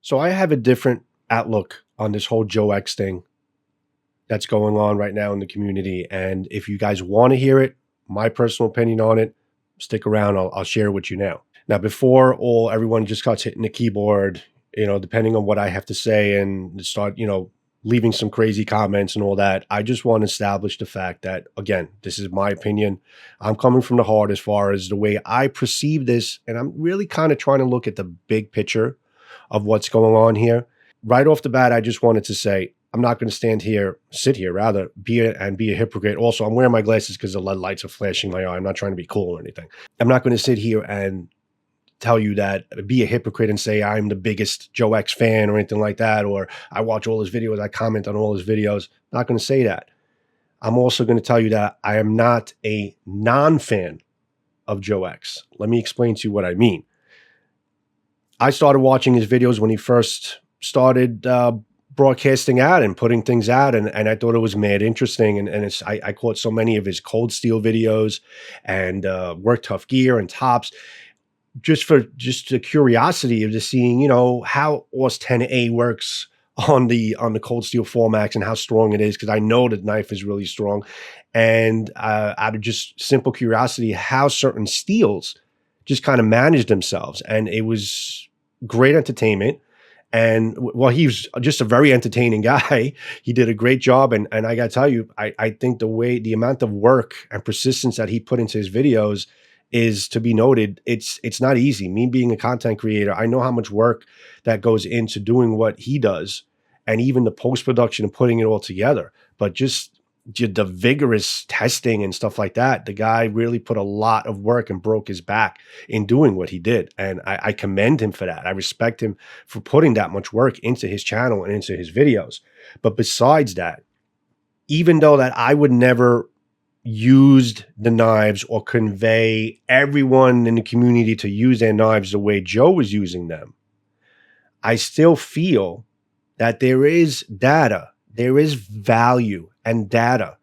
So I have a different outlook on this whole Joe X thing that's going on right now in the community. And if you guys want to hear it, my personal opinion on it, stick around. I'll share it with you now. Now, before everyone just starts hitting the keyboard, depending on what I have to say and start, leaving some crazy comments and all that, I just want to establish the fact that, again, this is my opinion. I'm coming from the heart as far as the way I perceive this. And I'm really kind of trying to look at the big picture of what's going on here. Right off the bat, I just wanted to say, I'm not going to sit here, rather, be a hypocrite. Also, I'm wearing my glasses because the lead lights are flashing my eye. I'm not trying to be cool or anything. I'm not going to sit here and tell you that, be a hypocrite and say I'm the biggest Joe X fan or anything like that, or I watch all his videos, I comment on all his videos. Not going to say that. I'm also going to tell you that I am not a non-fan of Joe X. Let me explain to you what I mean. I started watching his videos when he first started broadcasting out and putting things out, and I thought it was mad interesting. And I caught so many of his cold steel videos and work tough gear and tops, just the curiosity of just seeing, how OS 10A works on the cold steel Formax and how strong it is, because I know the knife is really strong. And out of just simple curiosity, how certain steels just kind of manage themselves. And it was great entertainment. And well, he was just a very entertaining guy. He did a great job. And I got to tell you, I think the amount of work and persistence that he put into his videos is to be noted. It's not easy. Me being a content creator, I know how much work that goes into doing what he does, and even the post-production and putting it all together. But just the vigorous testing and stuff like that, the guy really put a lot of work and broke his back in doing what he did. And I commend him for that. I respect him for putting that much work into his channel and into his videos. But besides that, even though that I would never used the knives or convey everyone in the community to use their knives the way Joe was using them, I still feel that there is data, there is value and data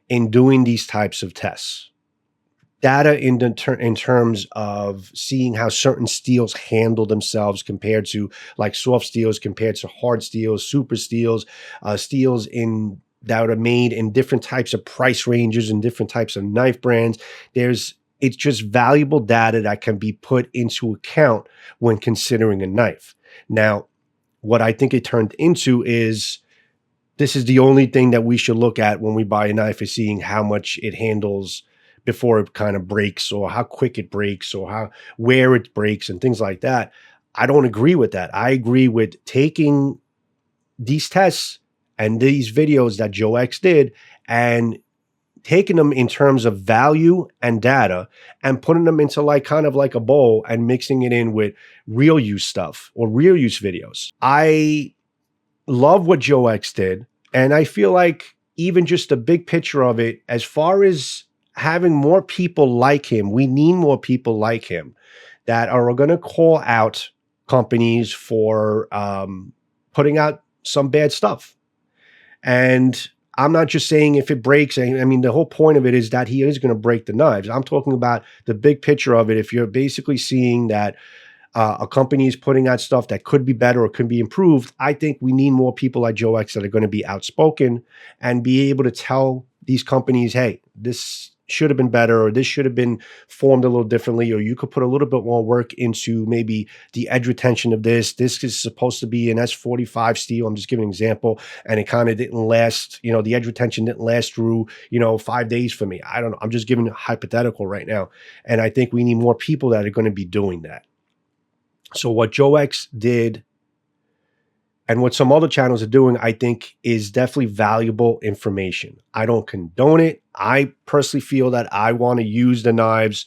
in doing these types of tests. Data in terms of seeing how certain steels handle themselves compared to like soft steels, compared to hard steels, super steels, steels that are made in different types of price ranges and different types of knife brands. It's just valuable data that can be put into account when considering a knife. Now, what I think it turned into is, this is the only thing that we should look at when we buy a knife, is seeing how much it handles before it kind of breaks, or how quick it breaks, or where it breaks and things like that. I don't agree with that. I agree with taking these tests and these videos that Joe X did and taking them in terms of value and data and putting them into kind of like a bowl and mixing it in with real use stuff or real use videos. I love what Joe X did. And I feel like even just the big picture of it, as far as having more people like him, we need more people like him that are going to call out companies for putting out some bad stuff. And I'm not just saying if it breaks. I mean, the whole point of it is that he is going to break the knives. I'm talking about the big picture of it. If you're basically seeing that a company is putting out stuff that could be better or could be improved, I think we need more people like Joe X that are going to be outspoken and be able to tell these companies, hey, this should have been better, or this should have been formed a little differently, or you could put a little bit more work into maybe the edge retention of this. This is supposed to be an S45 steel. I'm just giving an example. And it kind of didn't last, the edge retention didn't last through, 5 days for me. I don't know. I'm just giving a hypothetical right now. And I think we need more people that are going to be doing that. So what Joe X did and what some other channels are doing, I think, is definitely valuable information. I don't condone it. I personally feel that I want to use the knives.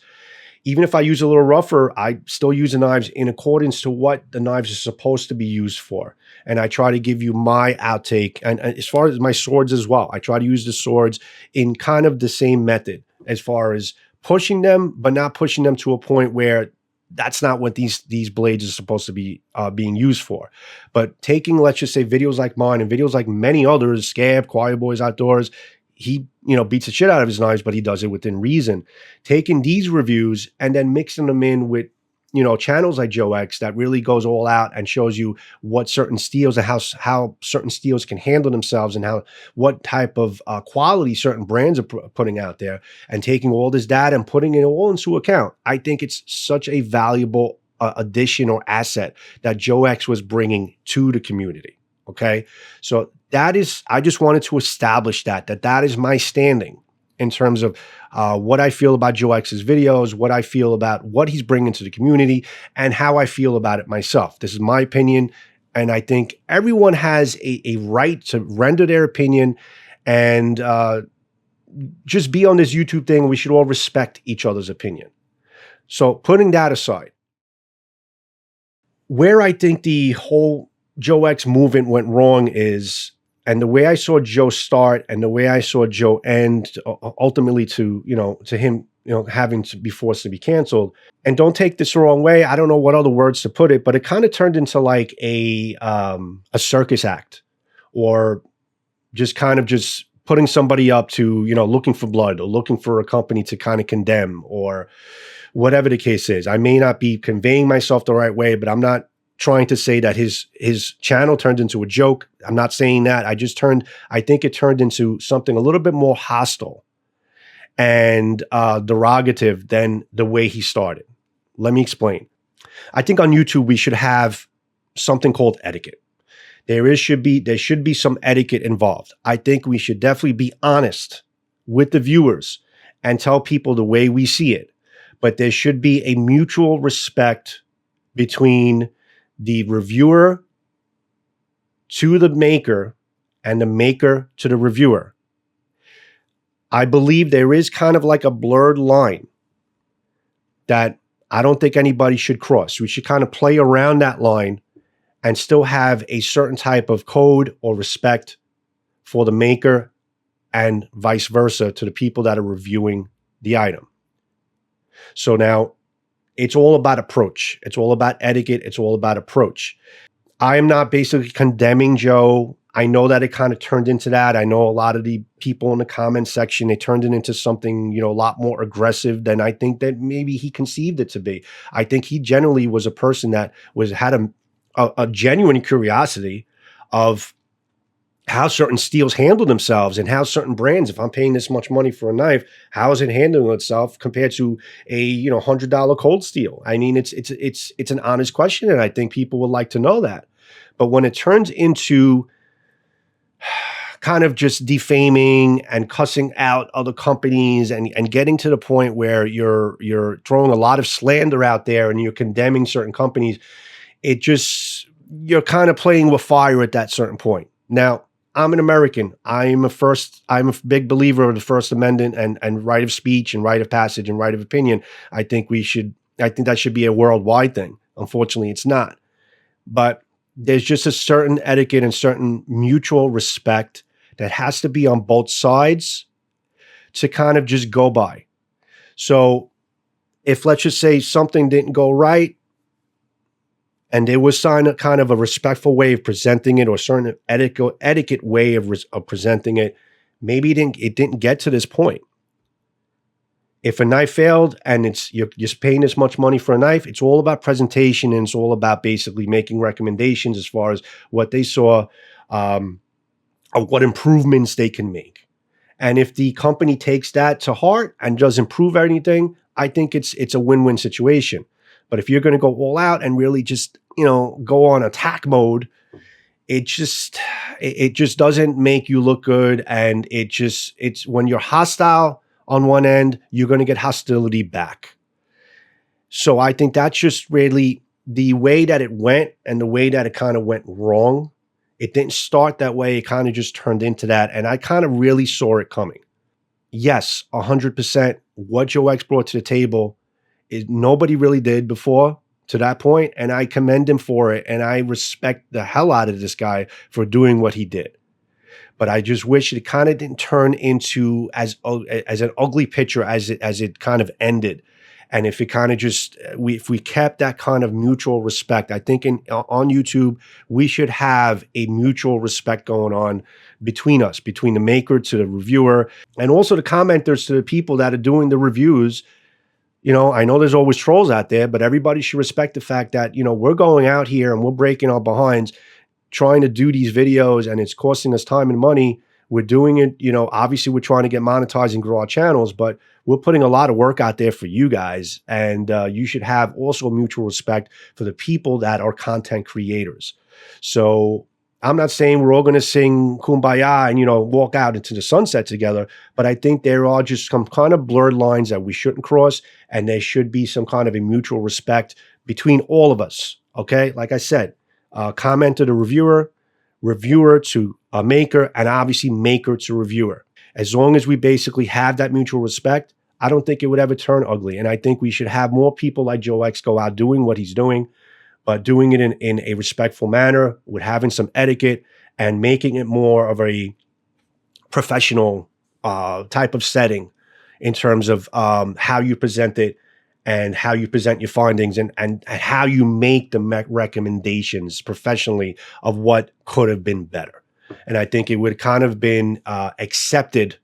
Even if I use a little rougher, I still use the knives in accordance to what the knives are supposed to be used for. And I try to give you my outtake. And as far as my swords as well, I try to use the swords in kind of the same method, as far as pushing them, but not pushing them to a point where that's not what these blades are supposed to be being used for. But taking, let's just say, videos like mine and videos like many others, Scab, Quiet Boys Outdoors, he beats the shit out of his knives, but he does it within reason. Taking these reviews and then mixing them in with channels like Joe X that really goes all out and shows you what certain steels and how certain steels can handle themselves, and what type of quality certain brands are putting out there, and taking all this data and putting it all into account. I think it's such a valuable addition or asset that Joe X was bringing to the community. Okay. So I just wanted to establish that is my standing in terms of what I feel about Joe X's videos, what I feel about what he's bringing to the community, and how I feel about it myself. This is my opinion, and I think everyone has a right to render their opinion and just be on this YouTube thing. We should all respect each other's opinion. So putting that aside, where I think the whole Joe X movement went wrong is, and the way I saw Joe start and the way I saw Joe end, ultimately to him, having to be forced to be canceled. And don't take this the wrong way. I don't know what other words to put it, but it kind of turned into like a circus act, or just kind of just putting somebody up to, looking for blood, or looking for a company to kind of condemn, or whatever the case is. I may not be conveying myself the right way, but I'm not trying to say that his channel turned into a joke. I'm not saying that. I think it turned into something a little bit more hostile and derogative than the way he started. Let me explain. I think on YouTube we should have something called etiquette. There should be some etiquette involved. I think we should definitely be honest with the viewers and tell people the way we see it. But there should be a mutual respect between the reviewer to the maker and the maker to the reviewer. I believe there is kind of like a blurred line that I don't think anybody should cross. We should kind of play around that line and still have a certain type of code or respect for the maker, and vice versa to the people that are reviewing the item. So now, it's all about approach. It's all about etiquette. It's all about approach. I am not basically condemning Joe. I know that it kind of turned into that. I know a lot of the people in the comment section, they turned it into something, a lot more aggressive than I think that maybe he conceived it to be. I think he generally was a person that had a genuine curiosity of how certain steels handle themselves, and how certain brands, if I'm paying this much money for a knife, how is it handling itself compared to a $100 cold steel? I mean, it's an honest question, and I think people would like to know that. But when it turns into kind of just defaming and cussing out other companies, and getting to the point where you're throwing a lot of slander out there and you're condemning certain companies, you're kind of playing with fire at that certain point. Now, I'm an American. I'm a big believer of the First Amendment and right of speech and right of passage and right of opinion. I think that should be a worldwide thing. Unfortunately, it's not. But there's just a certain etiquette and certain mutual respect that has to be on both sides to kind of just go by. So if, let's just say, something didn't go right, and there was kind of a respectful way of presenting it, or certain etiquette way of presenting it, maybe it didn't get to this point. If a knife failed and you're just paying this much money for a knife, it's all about presentation, and it's all about basically making recommendations as far as what they saw, or what improvements they can make. And if the company takes that to heart and does improve anything, I think it's a win-win situation. But if you're going to go all out and really just, go on attack mode, it just doesn't make you look good. And it's when you're hostile on one end, you're going to get hostility back. So I think that's just really the way that it went, and the way that it kind of went wrong. It didn't start that way. It kind of just turned into that. And I kind of really saw it coming. Yes, 100%. What Joe X brought to the table is nobody really did before to that point, and I commend him for it, and I respect the hell out of this guy for doing what he did. But I just wish it kind of didn't turn into as an ugly picture as it kind of ended. And if it kind of just if we kept that kind of mutual respect, I think on YouTube we should have a mutual respect going on between us, between the maker to the reviewer, and also the commenters to the people that are doing the reviews. I know there's always trolls out there, but everybody should respect the fact that, we're going out here and we're breaking our behinds trying to do these videos, and it's costing us time and money. We're doing it, obviously we're trying to get monetized and grow our channels, but we're putting a lot of work out there for you guys. And you should have also mutual respect for the people that are content creators. So I'm not saying we're all going to sing Kumbaya and, walk out into the sunset together, but I think there are just some kind of blurred lines that we shouldn't cross. And there should be some kind of a mutual respect between all of us. Okay. Like I said, commenter to reviewer, reviewer to a maker, and obviously maker to reviewer. As long as we basically have that mutual respect, I don't think it would ever turn ugly. And I think we should have more people like Joe X go out doing what he's doing, but doing it in a respectful manner with having some etiquette and making it more of a professional type of setting in terms of how you present it and how you present your findings and how you make the recommendations professionally of what could have been better. And I think it would kind of been accepted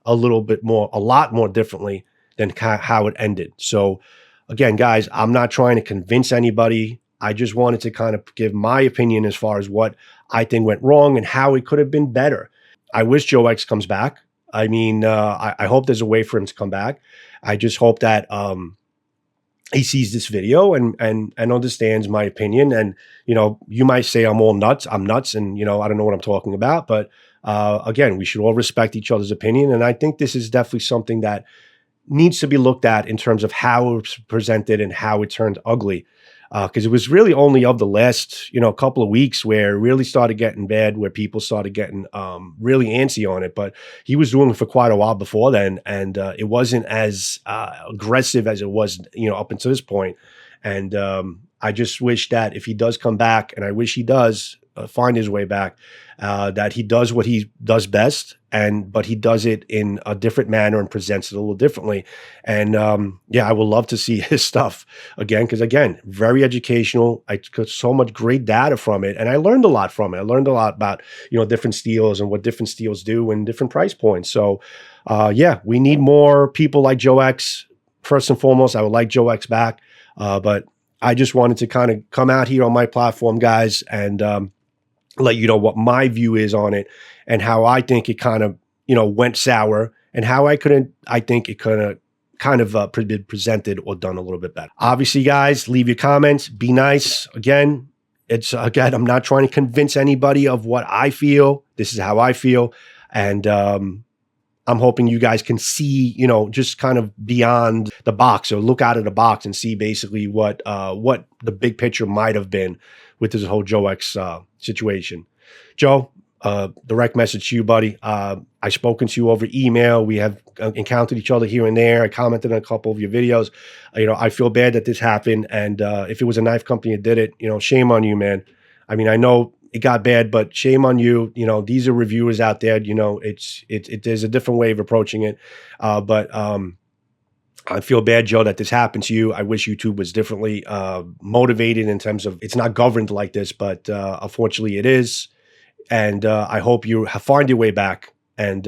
a lot more differently than how it ended. So again, guys, I'm not trying to convince anybody. I just wanted to kind of give my opinion as far as what I think went wrong and how it could have been better. I wish Joe X comes back. I mean, I hope there's a way for him to come back. I just hope that he sees this video and understands my opinion. And, you might say I'm all nuts. I'm nuts. And, I don't know what I'm talking about. But again, we should all respect each other's opinion. And I think this is definitely something that needs to be looked at in terms of how it was presented and how it turned ugly. Because it was really only of the last, couple of weeks where it really started getting bad, where people started getting really antsy on it. But he was doing it for quite a while before then, and it wasn't as aggressive as it was, up until this point. And I just wish that if he does come back, and I wish he does find his way back, that he does what he does best, but he does it in a different manner and presents it a little differently. And I would love to see his stuff again, because again, very educational. I got so much great data from it, and I learned a lot from it. I learned a lot about different steels and what different steels do and different price points. So we need more people like Joe X. First and foremost, I would like Joe X back, but I just wanted to kind of come out here on my platform, guys, and let you know what my view is on it and how I think it kind of, went sour, and how I think it could have kind of been presented or done a little bit better. Obviously, guys, leave your comments, be nice. Again, I'm not trying to convince anybody of what I feel. This is how I feel. And I'm hoping you guys can see, just kind of beyond the box, or look out of the box and see basically what the big picture might have been with this whole Joe X situation. Joe, direct message to you, buddy. I've spoken to you over email. We have encountered each other here and there. I commented on a couple of your videos. I feel bad that this happened. And if it was a knife company that did it, shame on you, man. I mean, I know it got bad, but shame on you. These are reviewers out there. There's a different way of approaching it. But I feel bad, Joe, that this happened to you. I wish YouTube was differently motivated in terms of it's not governed like this, but unfortunately it is. And I hope you find your way back and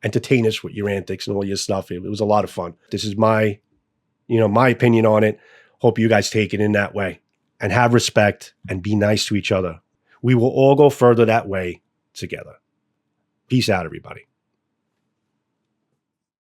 entertain us with your antics and all your stuff. It was a lot of fun. This is my opinion on it. Hope you guys take it in that way and have respect and be nice to each other. We will all go further that way together. Peace out, everybody.